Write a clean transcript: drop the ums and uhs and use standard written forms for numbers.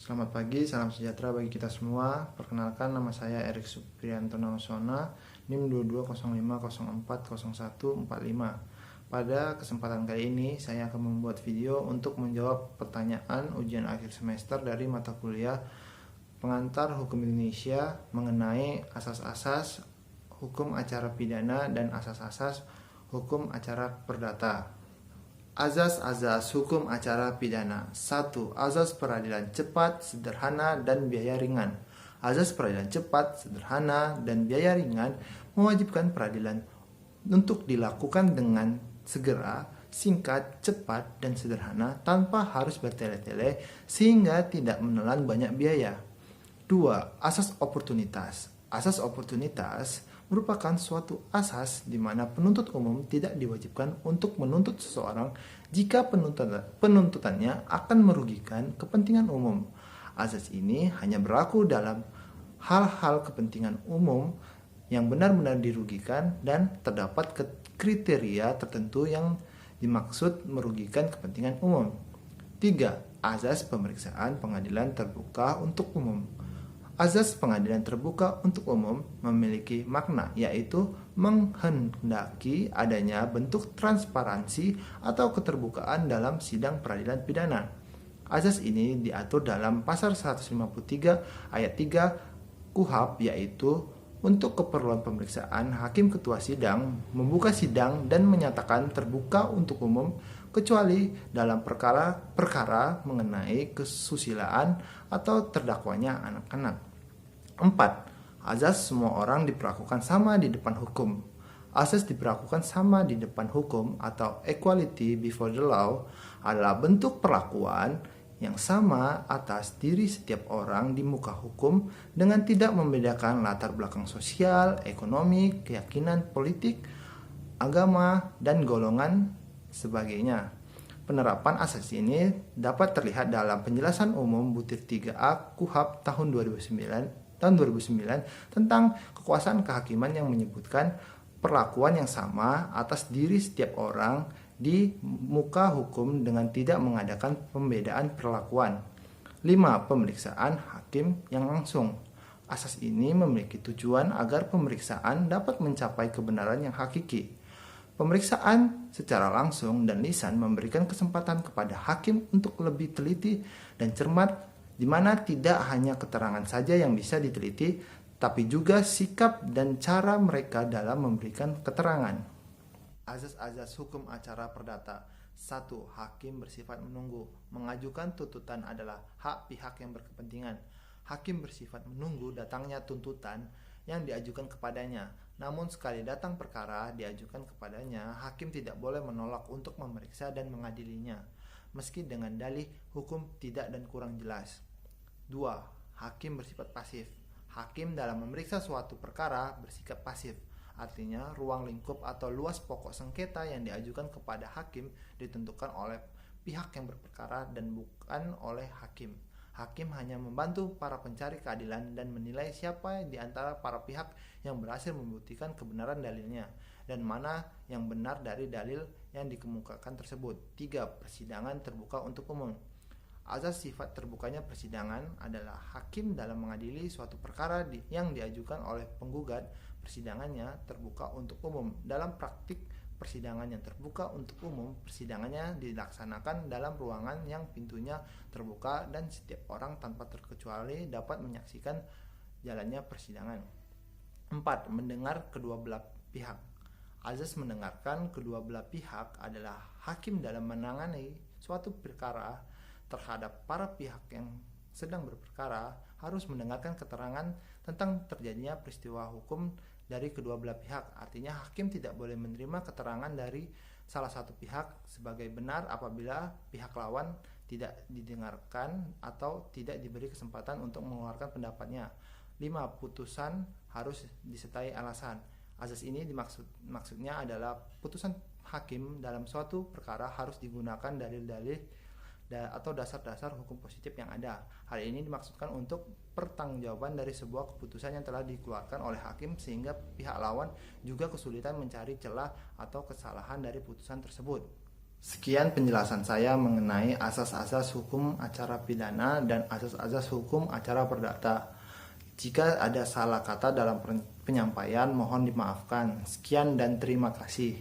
Selamat pagi, salam sejahtera bagi kita semua. Perkenalkan, nama saya Erik Supriyanto Nausona, NIM 2205040145. Pada kesempatan kali ini, saya akan membuat video untuk menjawab pertanyaan ujian akhir semester dari mata kuliah Pengantar Hukum Indonesia mengenai asas-asas hukum acara pidana dan asas-asas hukum acara perdata. Azas-azas hukum acara pidana. 1. Azas peradilan cepat, sederhana, dan biaya ringan. Azas peradilan cepat, sederhana, dan biaya ringan mewajibkan peradilan untuk dilakukan dengan segera, singkat, cepat, dan sederhana tanpa harus bertele-tele sehingga tidak menelan banyak biaya. 2. Asas oportunitas. Asas oportunitas merupakan suatu asas di mana penuntut umum tidak diwajibkan untuk menuntut seseorang jika penuntutannya akan merugikan kepentingan umum. Asas ini hanya berlaku dalam hal-hal kepentingan umum yang benar-benar dirugikan dan terdapat kriteria tertentu yang dimaksud merugikan kepentingan umum. 3. Azas pemeriksaan pengadilan terbuka untuk umum. Azas pengadilan terbuka untuk umum memiliki makna, yaitu menghendaki adanya bentuk transparansi atau keterbukaan dalam sidang peradilan pidana. Azas ini diatur dalam pasal 153 ayat 3 KUHP, yaitu untuk keperluan pemeriksaan, hakim ketua sidang membuka sidang dan menyatakan terbuka untuk umum kecuali dalam perkara mengenai kesusilaan atau terdakwanya anak-anak. 4. Azas semua orang diperlakukan sama di depan hukum. Asas diperlakukan sama di depan hukum atau equality before the law adalah bentuk perlakuan yang sama atas diri setiap orang di muka hukum dengan tidak membedakan latar belakang sosial, ekonomi, keyakinan politik, agama, dan golongan sebagainya. Penerapan asas ini dapat terlihat dalam penjelasan umum butir 3A KUHP tahun 2009 tentang kekuasaan kehakiman yang menyebutkan perlakuan yang sama atas diri setiap orang di muka hukum dengan tidak mengadakan pembedaan perlakuan. 5. Pemeriksaan hakim yang langsung. Asas ini memiliki tujuan agar pemeriksaan dapat mencapai kebenaran yang hakiki. Pemeriksaan secara langsung dan lisan memberikan kesempatan kepada hakim untuk lebih teliti dan cermat, di mana tidak hanya keterangan saja yang bisa diteliti, tapi juga sikap dan cara mereka dalam memberikan keterangan. Azas-azas hukum acara perdata. 1. Hakim bersifat menunggu. Mengajukan tuntutan adalah hak pihak yang berkepentingan. Hakim bersifat menunggu datangnya tuntutan yang diajukan kepadanya. Namun sekali datang perkara diajukan kepadanya, hakim tidak boleh menolak untuk memeriksa dan mengadilinya, meski dengan dalih hukum tidak dan kurang jelas. 2. Hakim bersifat pasif. Hakim dalam memeriksa suatu perkara bersikap pasif. Artinya, ruang lingkup atau luas pokok sengketa yang diajukan kepada hakim ditentukan oleh pihak yang berperkara dan bukan oleh hakim. Hakim hanya membantu para pencari keadilan dan menilai siapa di antara para pihak yang berhasil membuktikan kebenaran dalilnya dan mana yang benar dari dalil yang dikemukakan tersebut. 3. Persidangan terbuka untuk umum. Azas sifat terbukanya persidangan adalah hakim dalam mengadili suatu perkara yang diajukan oleh penggugat, persidangannya terbuka untuk umum. Dalam praktik persidangan yang terbuka untuk umum, persidangannya dilaksanakan dalam ruangan yang pintunya terbuka dan setiap orang tanpa terkecuali dapat menyaksikan jalannya persidangan. 4. Mendengar kedua belah pihak. Azas mendengarkan kedua belah pihak adalah hakim dalam menangani suatu perkara terhadap para pihak yang sedang berperkara harus mendengarkan keterangan tentang terjadinya peristiwa hukum dari kedua belah pihak. Artinya hakim tidak boleh menerima keterangan dari salah satu pihak sebagai benar apabila pihak lawan tidak didengarkan atau tidak diberi kesempatan untuk mengeluarkan pendapatnya. 5. Putusan harus disertai alasan. Azas ini maksudnya adalah putusan hakim dalam suatu perkara harus digunakan dalil-dalil atau dasar-dasar hukum positif yang ada. Hal ini dimaksudkan untuk pertanggungjawaban dari sebuah keputusan yang telah dikeluarkan oleh hakim sehingga pihak lawan juga kesulitan mencari celah atau kesalahan dari putusan tersebut. Sekian penjelasan saya mengenai asas-asas hukum acara pidana dan asas-asas hukum acara perdata. Jika ada salah kata dalam penyampaian, mohon dimaafkan. Sekian dan terima kasih.